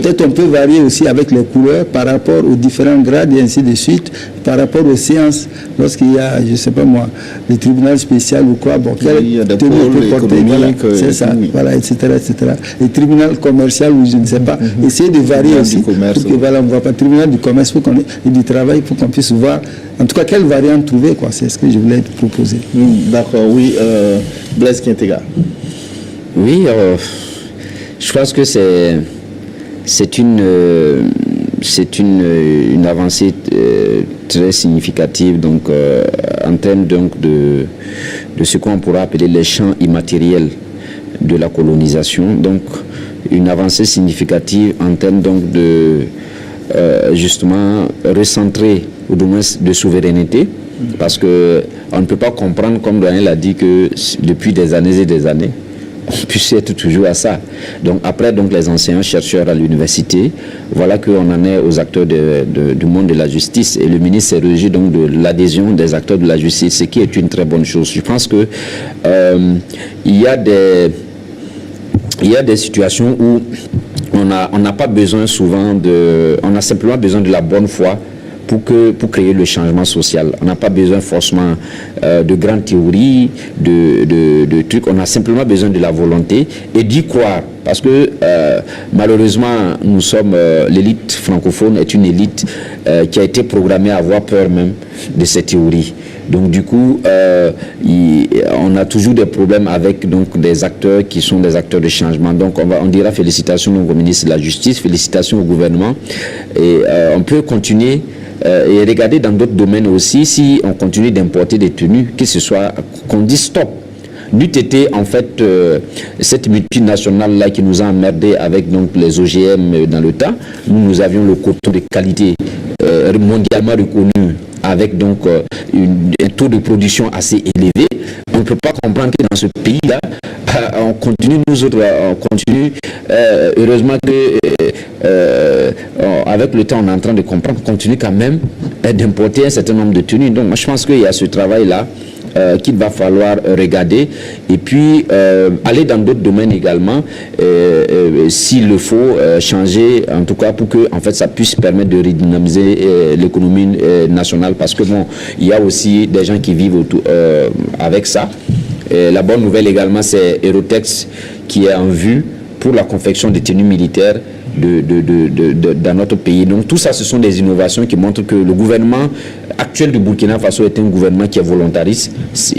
Peut-être on peut varier aussi avec les couleurs par rapport aux différents grades et ainsi de suite, par rapport aux séances, lorsqu'il y a, je ne sais pas moi, le tribunal spécial ou quoi, bon, quel tenue on peut porter, voilà, c'est ça, voilà, etc., etc. Le tribunal commercial ou je ne sais pas, essayer de varier aussi, pour que voilà, on ne voit pas, tribunal du commerce pour et du travail, pour qu'on puisse voir, en tout cas, quelle variante trouver, quoi, c'est ce que je voulais te proposer. D'accord, oui, Blaise Quintega. Oui, je pense que c'est une avancée très significative donc, en termes donc, de ce qu'on pourra appeler les champs immatériels de la colonisation. Donc, une avancée significative en termes donc, de justement recentrer ou du moins de souveraineté, parce qu'on ne peut pas comprendre, comme Daniel l'a dit, que depuis des années et des années, on puisse être toujours à ça. Donc après donc les enseignants chercheurs à l'université, voilà qu'on en est aux acteurs du monde de la justice, et le ministre s'est réjoui donc de l'adhésion des acteurs de la justice, ce qui est une très bonne chose. Je pense que il y a des situations où on n'a pas besoin souvent on a simplement besoin de la bonne foi pour créer le changement social. On n'a pas besoin forcément de grandes théories, de trucs. On a simplement besoin de la volonté et d'y croire. Parce que malheureusement, nous sommes l'élite francophone est une élite qui a été programmée à avoir peur même de ces théories. Donc du coup, on a toujours des problèmes avec donc, des acteurs qui sont des acteurs de changement. Donc on dira félicitations au ministre de la Justice, félicitations au gouvernement. Et on peut continuer et regarder dans d'autres domaines aussi, si on continue d'importer des tenues, que ce soit qu'on dise stop. N'eût été en fait cette multinationale là qui nous a emmerdé avec donc les OGM dans le temps. Nous avions le coton de qualité mondialement reconnu avec donc un taux de production assez élevé. On ne peut pas comprendre que dans ce pays là on continue, nous autres on continue, heureusement que avec le temps on est en train de comprendre qu'on continue quand même d'importer un certain nombre de tenues. Donc moi je pense qu'il y a ce travail là qu'il va falloir regarder et puis aller dans d'autres domaines également s'il le faut changer en tout cas pour que en fait ça puisse permettre de redynamiser l'économie nationale, parce que bon il y a aussi des gens qui vivent autour, avec ça. La bonne nouvelle également, c'est Aerotex qui est en vue pour la confection des tenues militaires dans notre pays. Donc tout ça, ce sont des innovations qui montrent que le gouvernement actuel du Burkina Faso est un gouvernement qui est volontariste.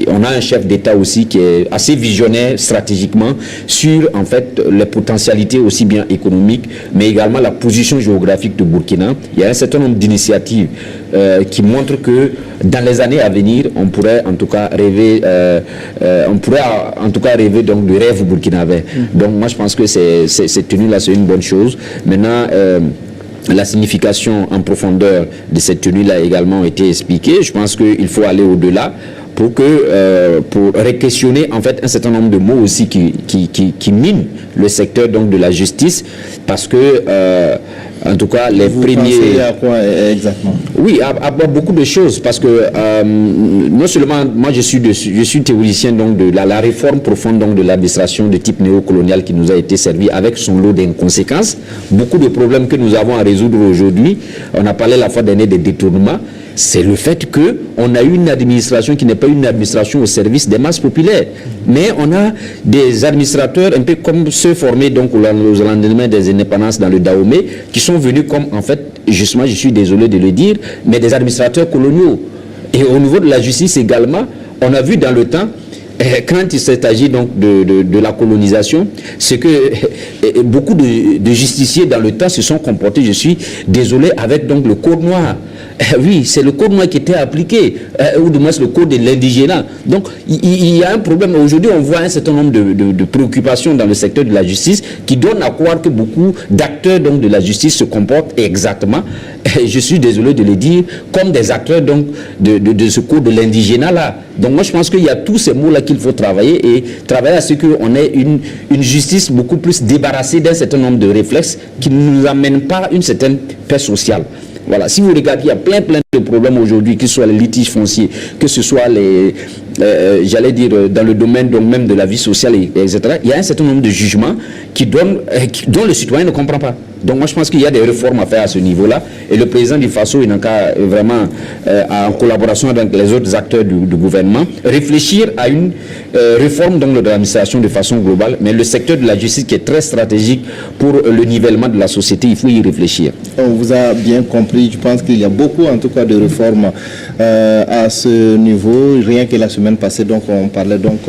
On a un chef d'État aussi qui est assez visionnaire stratégiquement sur en fait les potentialités aussi bien économiques, mais également la position géographique du Burkina. Il y a un certain nombre d'initiatives qui montrent que dans les années à venir, on pourrait en tout cas rêver, donc du rêve burkinabé. Donc moi je pense que cette tenue-là c'est une bonne chose. Maintenant, la signification en profondeur de cette tenue-là également a été expliquée. Je pense qu'il faut aller au-delà pour re-questionner en fait un certain nombre de mots aussi qui minent le secteur donc de la justice, parce que en tout cas les Vous premiers. Pensez à quoi exactement? Oui, à beaucoup de choses, parce que non seulement moi je suis théoricien donc de la réforme profonde donc de l'administration de type néocolonial qui nous a été servie avec son lot d'inconséquences. Beaucoup de problèmes que nous avons à résoudre aujourd'hui, on a parlé la fois dernière des détournements. C'est le fait qu'on a une administration qui n'est pas une administration au service des masses populaires. Mais on a des administrateurs un peu comme ceux formés donc au lendemain des indépendances dans le Dahomey, qui sont venus comme en fait, justement, je suis désolé de le dire, mais des administrateurs coloniaux. Et au niveau de la justice également, on a vu dans le temps quand il s'agit donc de la colonisation, c'est que beaucoup de justiciers dans le temps se sont comportés, je suis désolé, avec donc le code noir. Oui, c'est le code noir qui était appliqué, ou du moins le code de l'indigénat. Donc, il y a un problème. Aujourd'hui, on voit un certain nombre de préoccupations dans le secteur de la justice qui donnent à croire que beaucoup d'acteurs donc, de la justice se comportent exactement, je suis désolé de le dire, comme des acteurs donc, de ce code de l'indigénat-là. Donc, moi, je pense qu'il y a tous ces mots-là qu'il faut travailler et travailler à ce qu'on ait une justice beaucoup plus débarrassée d'un certain nombre de réflexes qui ne nous amènent pas à une certaine paix sociale. Voilà, si vous regardez, il y a plein de problèmes aujourd'hui, que ce soit les litiges fonciers, que ce soit les, j'allais dire, dans le domaine donc même de la vie sociale, etc. Il y a un certain nombre de jugements dont le citoyen ne comprend pas. Donc moi je pense qu'il y a des réformes à faire à ce niveau-là. Et le président du FASO, il en a vraiment, en collaboration avec les autres acteurs du gouvernement, réfléchir à une réforme donc, de l'administration de façon globale. Mais le secteur de la justice qui est très stratégique pour le nivellement de la société, il faut y réfléchir. On vous a bien compris. Je pense qu'il y a beaucoup en tout cas de réformes à ce niveau. Rien que la semaine passée, donc, on parlait donc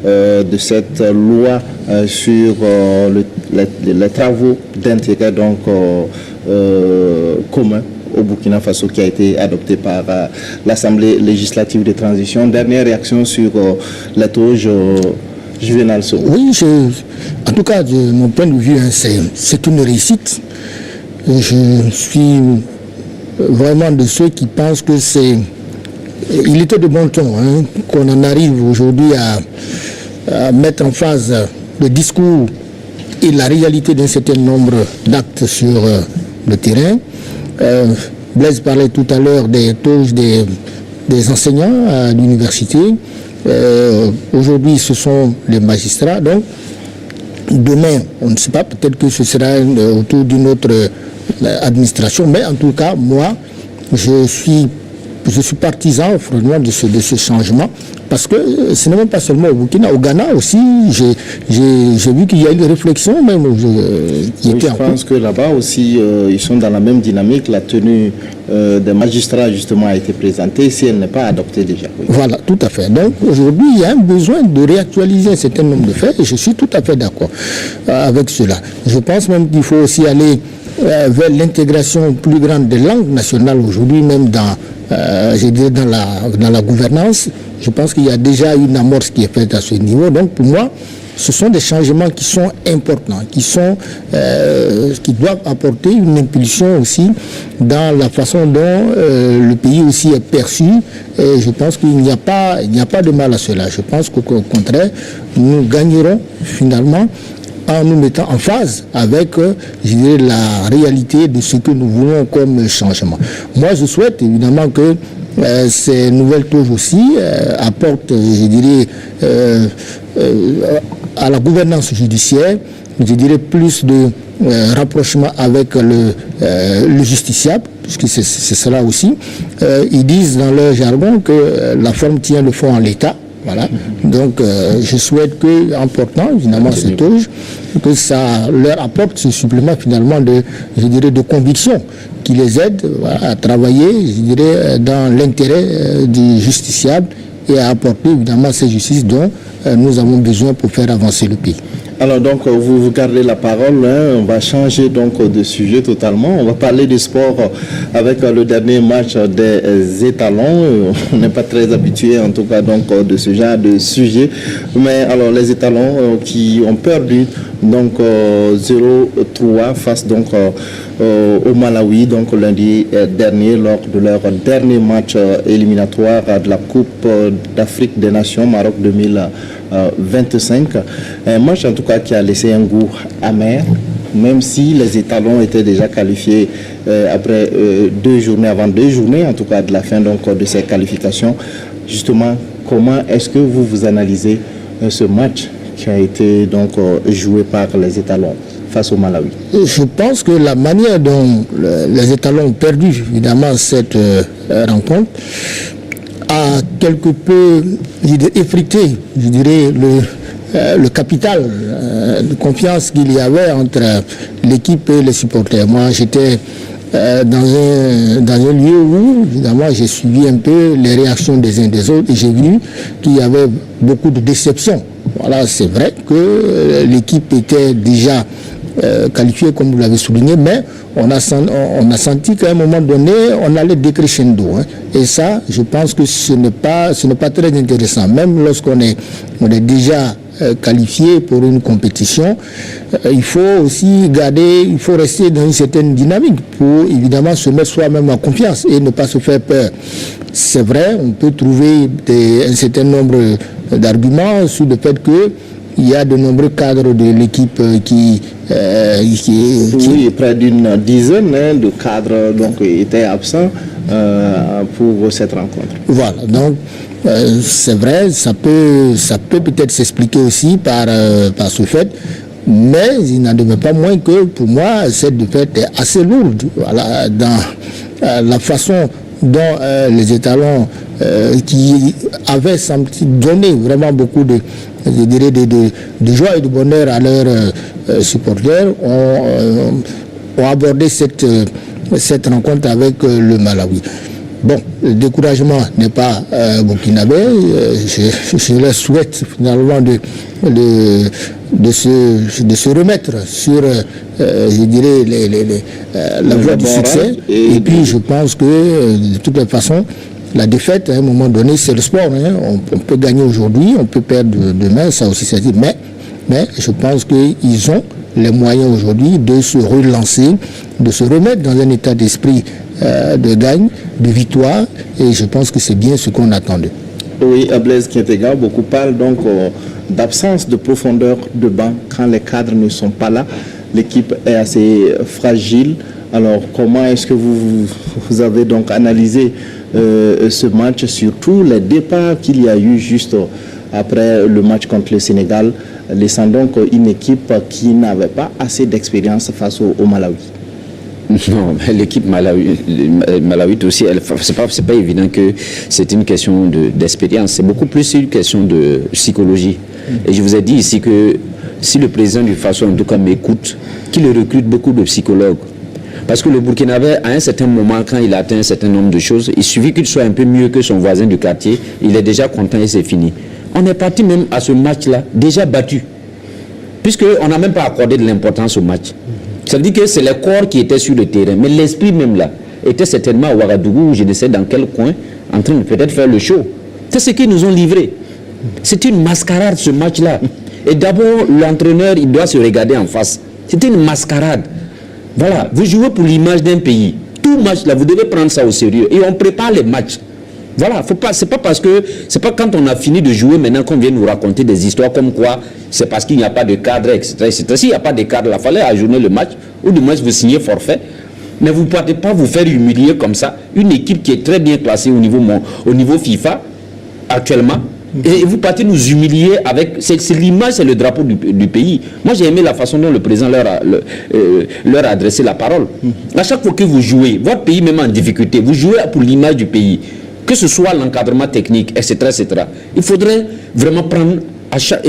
de cette loi sur les travaux d'intérêt donc commun au Burkina Faso qui a été adopté par l'Assemblée législative de transition. Dernière réaction sur la touche Juvenal Soro. Oui, en tout cas, de mon point de vue, c'est une réussite. Je suis vraiment de ceux qui pensent que il était de bon ton qu'on en arrive aujourd'hui à mettre en phase le discours et la réalité d'un certain nombre d'actes sur le terrain. Blaise parlait tout à l'heure des taux des enseignants à l'université. Aujourd'hui, ce sont les magistrats. Donc, demain, on ne sait pas, peut-être que ce sera autour d'une autre administration. Mais en tout cas, moi, je suis partisan vraiment de ce changement. Parce que ce n'est même pas seulement au Burkina, au Ghana aussi, j'ai vu qu'il y a eu des réflexions même. Je pense que là-bas aussi, ils sont dans la même dynamique. La tenue des magistrats, justement, a été présentée, si elle n'est pas adoptée déjà. Oui. Voilà, tout à fait. Donc aujourd'hui, il y a un besoin de réactualiser un certain nombre de faits et je suis tout à fait d'accord avec cela. Je pense même qu'il faut aussi aller vers l'intégration plus grande des langues nationales aujourd'hui, même dans la gouvernance. Je pense qu'il y a déjà une amorce qui est faite à ce niveau. Donc pour moi, ce sont des changements qui sont importants, qui doivent apporter une impulsion aussi dans la façon dont le pays aussi est perçu. Et je pense qu'il n'y a pas de mal à cela. Je pense qu'au contraire, nous gagnerons finalement en nous mettant en phase avec la réalité de ce que nous voulons comme changement. Moi, je souhaite évidemment que ces nouvelles taux aussi apportent, à la gouvernance judiciaire, plus de rapprochement avec le justiciable, puisque c'est cela aussi. Ils disent dans leur jargon que la forme tient le fond en l'état. Voilà. Donc, je souhaite que, en portant évidemment cette touche, que ça leur apporte ce supplément finalement de conviction qui les aide à travailler, dans l'intérêt du justiciable et à apporter évidemment ces justices dont nous avons besoin pour faire avancer le pays. Alors donc, vous gardez la parole, on va changer donc de sujet totalement. On va parler du sport avec le dernier match des étalons. On n'est pas très habitué en tout cas donc de ce genre de sujet. Mais alors les étalons qui ont perdu donc 0-3 face donc au Malawi donc lundi dernier lors de leur dernier match éliminatoire de la Coupe d'Afrique des Nations Maroc 2025. Un match en tout cas qui a laissé un goût amer, même si les étalons étaient déjà qualifiés après 2 journées, avant 2 journées en tout cas de la fin donc de ces qualifications. Justement, comment est-ce que vous analysez ce match qui a été donc joué par les étalons face au Malawi? Je pense que la manière dont les étalons ont perdu évidemment cette rencontre a quelque peu effrité, le capital de confiance qu'il y avait entre l'équipe et les supporters. Moi, j'étais dans un lieu où, évidemment, j'ai suivi un peu les réactions des uns des autres et j'ai vu qu'il y avait beaucoup de déception. Voilà, c'est vrai que l'équipe était déjà qualifiée, comme vous l'avez souligné, mais on a senti qu'à un moment donné, on allait décrescendo. Hein. Et ça, je pense que ce n'est pas très intéressant. Même lorsqu'on est déjà qualifié pour une compétition, il faut aussi il faut rester dans une certaine dynamique pour évidemment se mettre soi-même en confiance et ne pas se faire peur. C'est vrai, on peut trouver un certain nombre d'arguments sur le fait qu'il y a de nombreux cadres de l'équipe qui oui, près d'une dizaine de cadres étaient absents pour cette rencontre. Voilà, donc c'est vrai, ça peut peut-être s'expliquer aussi par ce fait, mais il n'en demeure pas moins que pour moi cette défaite est assez lourde. Voilà, dans la façon dont les étalons qui avaient donné vraiment beaucoup de joie et de bonheur à leurs supporters ont abordé cette rencontre avec le Malawi. Bon, le découragement n'est pas burkinabé. Je leur souhaite finalement de se remettre sur, je dirais, la voie du succès. Et puis je pense que de toutes les façons, la défaite, à un moment donné, c'est le sport. Hein. On peut gagner aujourd'hui, on peut perdre demain, ça aussi c'est dit. Mais je pense qu'ils ont les moyens aujourd'hui de se relancer, de se remettre dans un état d'esprit de gagne, de victoire, et je pense que c'est bien ce qu'on attendait. Oui, Blaise Kientega, beaucoup parlent donc d'absence de profondeur de banc quand les cadres ne sont pas là. L'équipe est assez fragile. Alors, comment est-ce que vous avez donc analysé ce match, surtout les départs qu'il y a eu juste après le match contre le Sénégal, laissant donc une équipe qui n'avait pas assez d'expérience face au Malawi? Non, l'équipe malawite aussi, c'est pas évident que c'est une question d'expérience, c'est beaucoup plus une question de psychologie. Et je vous ai dit ici que si le président du FASO en tout cas m'écoute, qu'il recrute beaucoup de psychologues. Parce que le Burkinabé, à un certain moment, quand il a atteint un certain nombre de choses, il suffit qu'il soit un peu mieux que son voisin du quartier, il est déjà content et c'est fini. On est parti même à ce match-là, déjà battu, puisqu'on n'a même pas accordé de l'importance au match. Ça veut dire que c'est les corps qui étaient sur le terrain, mais l'esprit même là était certainement à Ouagadougou, ou je ne sais dans quel coin, en train de peut-être faire le show. C'est ce qu'ils nous ont livré. C'est une mascarade ce match-là. Et d'abord, l'entraîneur, il doit se regarder en face. C'était une mascarade. Voilà, vous jouez pour l'image d'un pays. Tout match là, vous devez prendre ça au sérieux. Et on prépare les matchs. Voilà, c'est pas parce que c'est pas quand on a fini de jouer maintenant qu'on vient nous raconter des histoires comme quoi c'est parce qu'il n'y a pas de cadre, etc. S'il n'y a pas de cadre, il fallait ajourner le match ou du moins vous signez forfait. Mais vous ne pouvez pas vous faire humilier comme ça. Une équipe qui est très bien classée au niveau FIFA actuellement. Et vous partez nous humilier avec... C'est l'image, c'est le drapeau du pays. Moi, j'ai aimé la façon dont le président leur a adressé la parole. À chaque fois que vous jouez, votre pays même en difficulté, vous jouez pour l'image du pays. Que ce soit l'encadrement technique, etc., etc. Il faudrait vraiment prendre chaque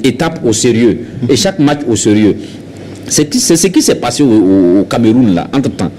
étape au sérieux et chaque match au sérieux. C'est ce qui s'est passé au Cameroun, là, entre-temps.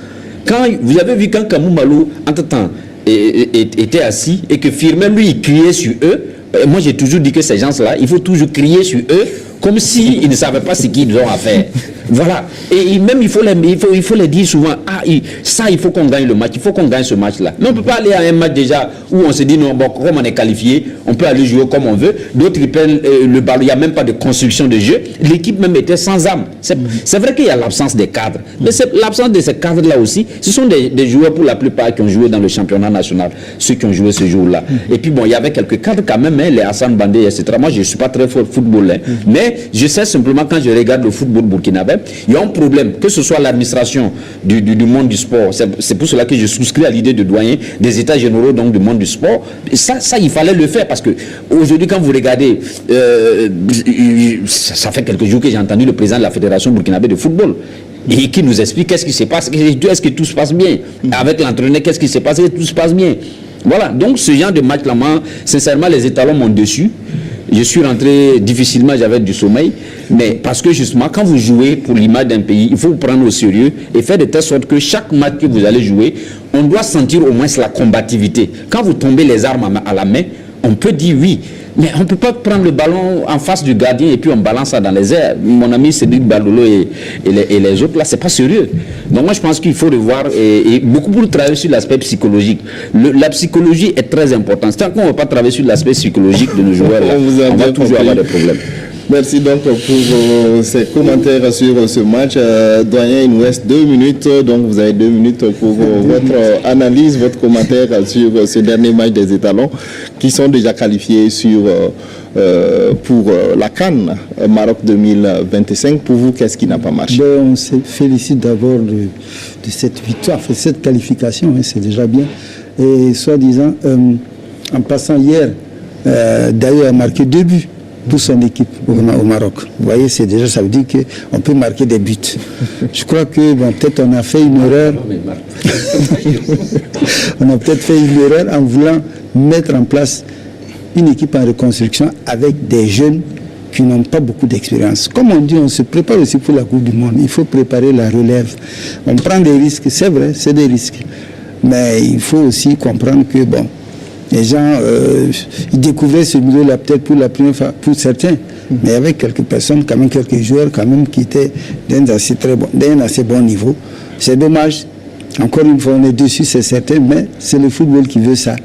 Vous avez vu quand Kamou Malou, entre-temps, était assis et que Firmin, lui, il criait sur eux. Moi, j'ai toujours dit que ces gens-là, il faut toujours crier sur eux comme s'ils ne savaient pas ce qu'ils ont à faire. Voilà. Et même, il faut les dire souvent, il faut qu'on gagne le match, il faut qu'on gagne ce match-là. Mais on ne peut pas aller à un match déjà où on se dit, non, bon, comme on est qualifié, on peut aller jouer comme on veut. D'autres, ils prennent le ballon, il n'y a même pas de construction de jeu. L'équipe même était sans âme. C'est vrai qu'il y a l'absence des cadres. Mais l'absence de ces cadres-là aussi, ce sont des joueurs pour la plupart qui ont joué dans le championnat national, ceux qui ont joué ce jour-là. Et puis bon, il y avait quelques cadres quand même, les Hassan Bandé, etc. Moi, je ne suis pas très fort au football, hein. Mais je sais simplement quand je regarde le football burkinabé, il y a un problème, que ce soit l'administration du monde du sport. C'est pour cela que je souscris à l'idée de doyen des états généraux donc du monde du sport. Et ça, il fallait le faire parce que aujourd'hui, quand vous regardez, ça fait quelques jours que j'ai entendu le président de la Fédération burkinabé de football et qui nous explique qu'est-ce qui se passe, est-ce que tout se passe bien. Avec l'entraîneur, qu'est-ce qui se passe, tout se passe bien. Voilà, donc ce genre de match-là, sincèrement, les étalons m'ont déçu. Je suis rentré difficilement, j'avais du sommeil, mais parce que justement, quand vous jouez pour l'image d'un pays, il faut vous prendre au sérieux et faire de telle sorte que chaque match que vous allez jouer, on doit sentir au moins la combativité. Quand vous tombez les armes à la main, on peut dire oui, mais on ne peut pas prendre le ballon en face du gardien et puis on balance ça dans les airs. Mon ami Cédric Bardolo et les autres, là, c'est pas sérieux. Donc moi, je pense qu'il faut revoir et beaucoup pour travailler sur l'aspect psychologique. La psychologie est très importante. Tant qu'on ne va pas travailler sur l'aspect psychologique de nos joueurs, là, on va toujours avoir des problèmes. Merci donc pour ces commentaires sur ce match. Doyen, il nous reste 2 minutes, donc vous avez 2 minutes pour votre analyse, votre commentaire sur ce dernier match des étalons qui sont déjà qualifiés pour la CAN Maroc 2025. Pour vous, qu'est-ce qui n'a pas marché? On se félicite d'abord de cette victoire, de cette qualification, hein, c'est déjà bien. Et soi-disant, en passant hier, d'ailleurs a marqué 2 buts pour son équipe au Maroc. Vous voyez, c'est déjà, ça veut dire qu'on peut marquer des buts. Je crois que peut-être on a fait une erreur. On a peut-être fait une erreur en voulant mettre en place une équipe en reconstruction avec des jeunes qui n'ont pas beaucoup d'expérience. Comme on dit, on se prépare aussi pour la Coupe du Monde. Il faut préparer la relève. On prend des risques, c'est vrai, c'est des risques. Mais il faut aussi comprendre que, les gens, ils découvraient ce milieu-là peut-être pour la première fois, pour certains, mais avec quelques personnes, quand même quelques joueurs quand même qui étaient d'un assez bon niveau. C'est dommage. Encore une fois, on est dessus, c'est certain, mais c'est le football qui veut ça.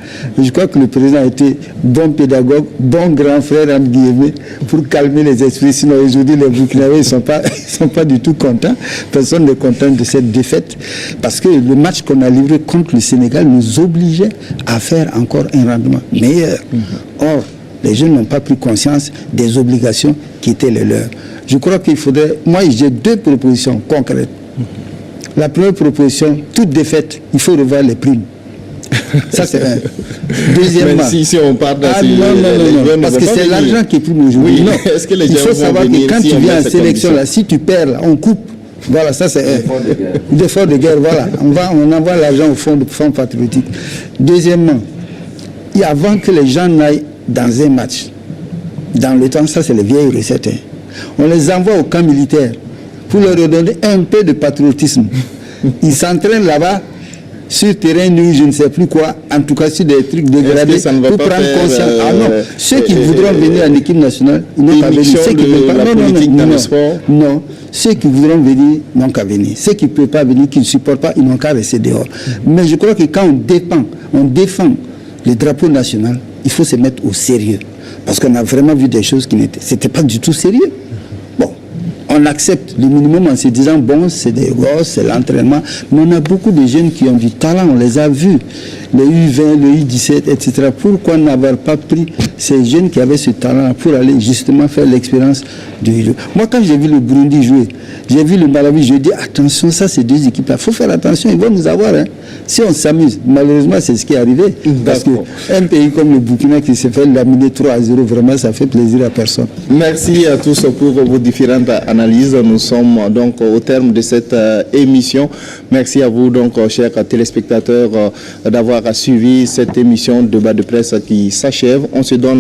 Je crois que le président a été bon pédagogue, bon grand frère, entre guillemets, pour calmer les esprits. Sinon, aujourd'hui, les Burkinabés ne sont pas du tout contents. Personne n'est content de cette défaite. Parce que le match qu'on a livré contre le Sénégal nous obligeait à faire encore un rendement meilleur. Or, les jeunes n'ont pas pris conscience des obligations qui étaient les leurs. Je crois qu'il faudrait... Moi, j'ai 2 propositions concrètes. La première proposition, toute défaite, il faut revoir les primes. Ça, c'est un. Deuxièmement... Mais si on parle de non, parce que c'est l'argent qui est prime aujourd'hui. Oui, est-ce que les il gens faut savoir que quand tu viens en sélection, là, si tu perds, là, on coupe. Voilà, ça c'est un effort de guerre. Voilà, on envoie l'argent au fonds patriotique. Deuxièmement, avant que les gens n'aillent dans un match, dans le temps, ça c'est les vieilles recettes, on les envoie au camp militaire pour leur redonner un peu de patriotisme. Ils s'entraînent là-bas sur terrain nu, je ne sais plus quoi, en tout cas sur des trucs dégradés, pour prendre conscience. Ceux qui voudront venir en équipe nationale, ils n'ont qu'à venir. Ceux qui ne pas, non, ceux qui voudront venir n'ont qu'à venir. Ceux qui ne peuvent pas venir, qui ne supportent pas, ils n'ont qu'à rester dehors. Mais je crois que quand on défend le drapeau national, il faut se mettre au sérieux. Parce qu'on a vraiment vu des choses qui n'étaient pas du tout sérieux. On accepte le minimum en se disant, c'est des gosses, c'est l'entraînement. Mais on a beaucoup de jeunes qui ont du talent, on les a vus. Le U20, le U17, etc. Pourquoi n'avoir pas pris ces jeunes qui avaient ce talent pour aller justement faire l'expérience du jeu? Moi, quand j'ai vu le Burundi jouer, j'ai vu le Malawi, je dis, attention, ça, c'est 2 équipes-là. Il faut faire attention, ils vont nous avoir. Si on s'amuse, malheureusement, c'est ce qui est arrivé. Parce qu'un pays comme le Burkina qui s'est fait laminer 3-0, vraiment, ça fait plaisir à personne. Merci à tous pour vos différentes analyses. Nous sommes donc au terme de cette émission. Merci à vous, donc, chers téléspectateurs, d'avoir suivi cette émission de débat de presse qui s'achève. On se donne